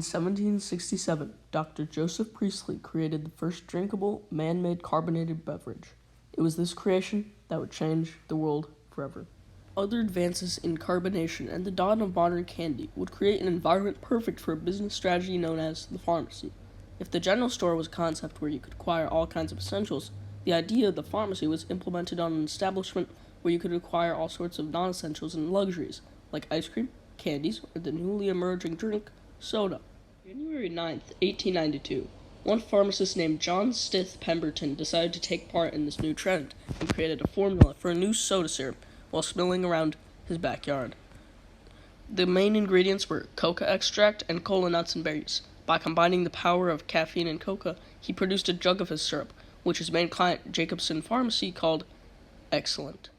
In 1767, Dr. Joseph Priestley created the first drinkable, man-made carbonated beverage. It was this creation that would change the world forever. Other advances in carbonation and the dawn of modern candy would create an environment perfect for a business strategy known as the pharmacy. If the general store was a concept where you could acquire all kinds of essentials, the idea of the pharmacy was implemented on an establishment where you could acquire all sorts of non-essentials and luxuries, like ice cream, candies, or the newly emerging drink, soda. January 9th, 1892, one pharmacist named John Stith Pemberton decided to take part in this new trend and created a formula for a new soda syrup while milling around his backyard. The main ingredients were coca extract and cola nuts and berries. By combining the power of caffeine and coca, he produced a jug of his syrup, which his main client, Jacobson Pharmacy, called excellent.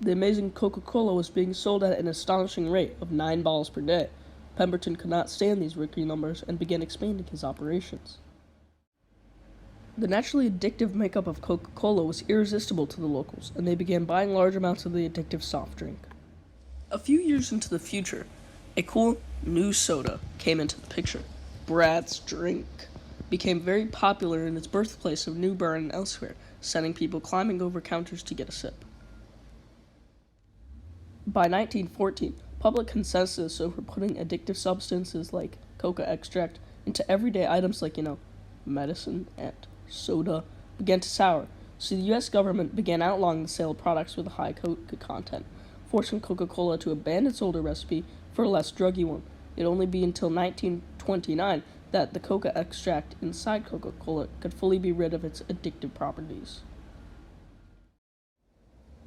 The amazing Coca-Cola was being sold at an astonishing rate of 9 bottles per day. Pemberton could not stand these record numbers and began expanding his operations. The naturally addictive makeup of Coca-Cola was irresistible to the locals, and they began buying large amounts of the addictive soft drink. A few years into the future, a cool new soda came into the picture. Brad's Drink became very popular in its birthplace of New Bern and elsewhere, sending people climbing over counters to get a sip. By 1914, public consensus over putting addictive substances like coca extract into everyday items like, medicine and soda began to sour, so the U.S. government began outlawing the sale of products with a high coca content, forcing Coca-Cola to abandon its older recipe for a less druggy one. It'd only be until 1929 that the coca extract inside Coca-Cola could fully be rid of its addictive properties.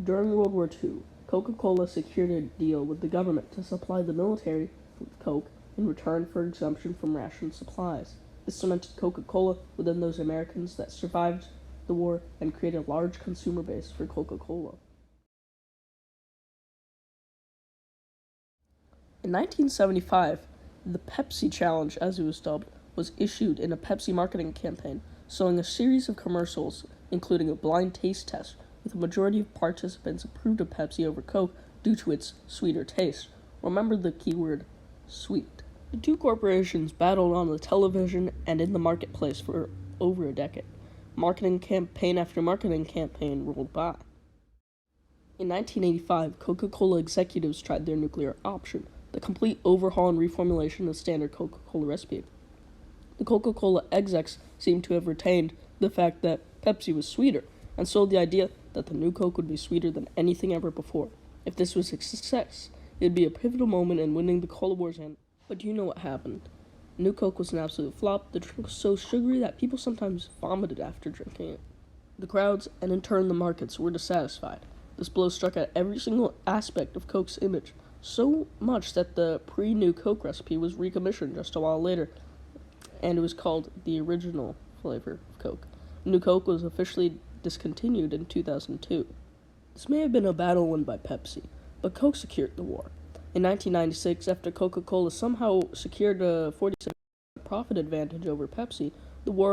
During World War II, Coca-Cola secured a deal with the government to supply the military with Coke in return for exemption from ration supplies. This cemented Coca-Cola within those Americans that survived the war and created a large consumer base for Coca-Cola. In 1975, the Pepsi Challenge, as it was dubbed, was issued in a Pepsi marketing campaign, showing a series of commercials, including a blind taste test, with a majority of participants approved of Pepsi over Coke due to its sweeter taste. Remember the keyword, sweet. The two corporations battled on the television and in the marketplace for over a decade. Marketing campaign after marketing campaign rolled by. In 1985, Coca-Cola executives tried their nuclear option, the complete overhaul and reformulation of the standard Coca-Cola recipe. The Coca-Cola execs seemed to have retained the fact that Pepsi was sweeter, and sold the idea that the new Coke would be sweeter than anything ever before. If this was a success, it would be a pivotal moment in winning the Cola Wars end. But you know what happened. New Coke was an absolute flop. The drink was so sugary that people sometimes vomited after drinking it. The crowds, and in turn the markets, were dissatisfied. This blow struck at every single aspect of Coke's image, so much that the pre-New Coke recipe was recommissioned just a while later, and it was called the original flavor of Coke. New Coke was officially discontinued in 2002. This may have been a battle won by Pepsi, but Coke secured the war. In 1996, after Coca-Cola somehow secured a 47% profit advantage over Pepsi, the war